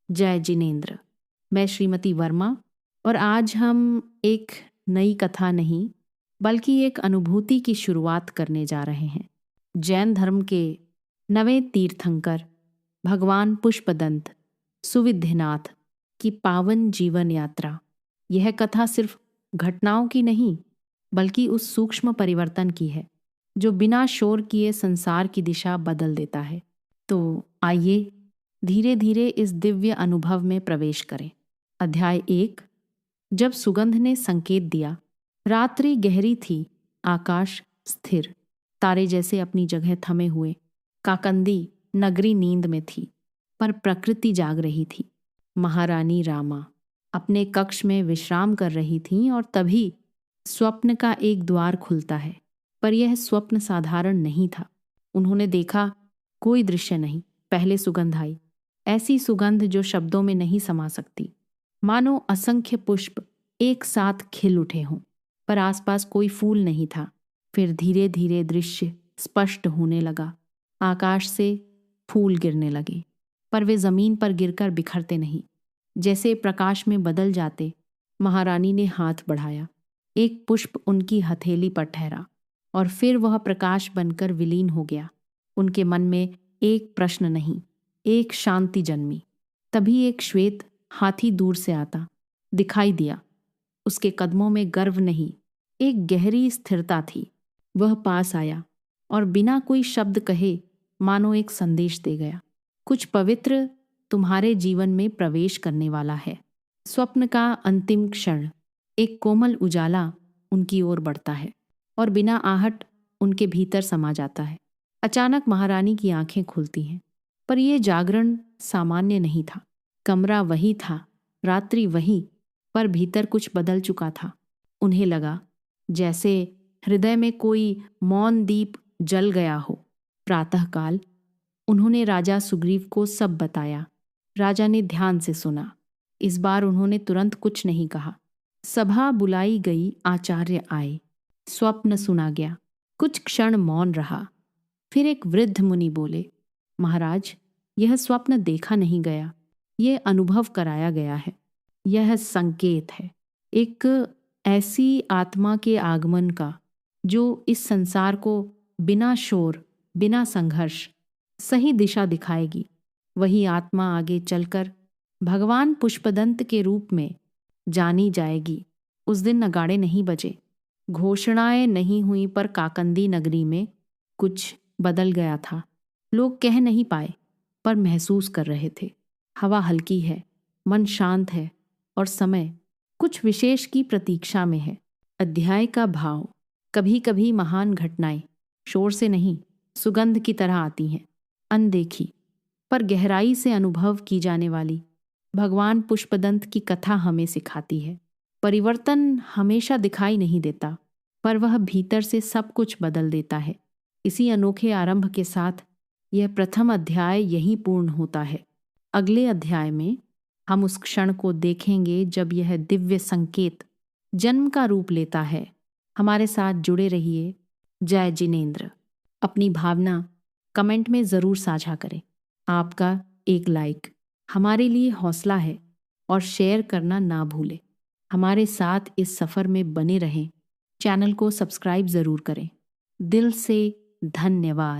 जय जिनेन्द्र। मैं श्रीमती वर्मा और आज हम एक नई कथा नहीं बल्कि एक अनुभूति की शुरुआत करने जा रहे हैं। जैन धर्म के नवे तीर्थंकर भगवान पुष्पदंत सुविध्यनाथ की पावन जीवन यात्रा। यह कथा सिर्फ घटनाओं की नहीं बल्कि उस सूक्ष्म परिवर्तन की है जो बिना शोर किए संसार की दिशा बदल देता है। तो आइए धीरे धीरे इस दिव्य अनुभव में प्रवेश करें। अध्याय 1। जब सुगंध ने संकेत दिया। रात्रि गहरी थी, आकाश स्थिर, तारे जैसे अपनी जगह थमे हुए। काकंदी नगरी नींद में थी, पर प्रकृति जाग रही थी। महारानी रामा अपने कक्ष में विश्राम कर रही थीं और तभी स्वप्न का एक द्वार खुलता है। पर यह स्वप्न साधारण नहीं था। उन्होंने देखा कोई दृश्य नहीं। पहले सुगंध आई, ऐसी सुगंध जो शब्दों में नहीं समा सकती, मानो असंख्य पुष्प एक साथ खिल उठे हों, पर आसपास कोई फूल नहीं था। फिर धीरे धीरे दृश्य स्पष्ट होने लगा। आकाश से फूल गिरने लगे, पर वे जमीन पर गिरकर बिखरते नहीं, जैसे प्रकाश में बदल जाते। महारानी ने हाथ बढ़ाया, एक पुष्प उनकी हथेली पर ठहरा और फिर वह प्रकाश बनकर विलीन हो गया। उनके मन में एक प्रश्न नहीं, एक शांति जन्मी। तभी एक श्वेत हाथी दूर से आता दिखाई दिया। उसके कदमों में गर्व नहीं, एक गहरी स्थिरता थी। वह पास आया और बिना कोई शब्द कहे मानो एक संदेश दे गया। कुछ पवित्र तुम्हारे जीवन में प्रवेश करने वाला है। स्वप्न का अंतिम क्षण। एक कोमल उजाला उनकी ओर बढ़ता है और बिना आहट उनके भीतर समा जाता है। अचानक महारानी की आंखें खुलती हैं, पर यह जागरण सामान्य नहीं था। कमरा वही था, रात्रि वही, पर भीतर कुछ बदल चुका था। उन्हें लगा जैसे हृदय में कोई मौन दीप जल गया हो। प्रातःकाल उन्होंने राजा सुग्रीव को सब बताया। राजा ने ध्यान से सुना। इस बार उन्होंने तुरंत कुछ नहीं कहा। सभा बुलाई गई, आचार्य आए, स्वप्न सुना गया। कुछ क्षण मौन रहा। फिर एक वृद्ध मुनि बोले, महाराज, यह स्वप्न देखा नहीं गया, यह अनुभव कराया गया है। यह संकेत है एक ऐसी आत्मा के आगमन का जो इस संसार को बिना शोर, बिना संघर्ष सही दिशा दिखाएगी। वही आत्मा आगे चलकर भगवान पुष्पदंत के रूप में जानी जाएगी। उस दिन नगाड़े नहीं बजे, घोषणाएं नहीं हुई, पर काकंदी नगरी में कुछ बदल गया था। लोग कह नहीं पाए, पर महसूस कर रहे थे। हवा हल्की है, मन शांत है और समय कुछ विशेष की प्रतीक्षा में है। अध्याय का भाव। कभी कभी महान घटनाएं शोर से नहीं, सुगंध की तरह आती हैं, अनदेखी पर गहराई से अनुभव की जाने वाली। भगवान पुष्पदंत की कथा हमें सिखाती है, परिवर्तन हमेशा दिखाई नहीं देता, पर वह भीतर से सब कुछ बदल देता है। इसी अनोखे आरंभ के साथ यह प्रथम अध्याय यहीं पूर्ण होता है। अगले अध्याय में हम उस क्षण को देखेंगे जब यह दिव्य संकेत जन्म का रूप लेता है। हमारे साथ जुड़े रहिए। जय जिनेन्द्र। अपनी भावना कमेंट में ज़रूर साझा करें। आपका एक लाइक हमारे लिए हौसला है और शेयर करना ना भूलें। हमारे साथ इस सफ़र में बने रहें। चैनल को सब्सक्राइब ज़रूर करें। दिल से धन्यवाद।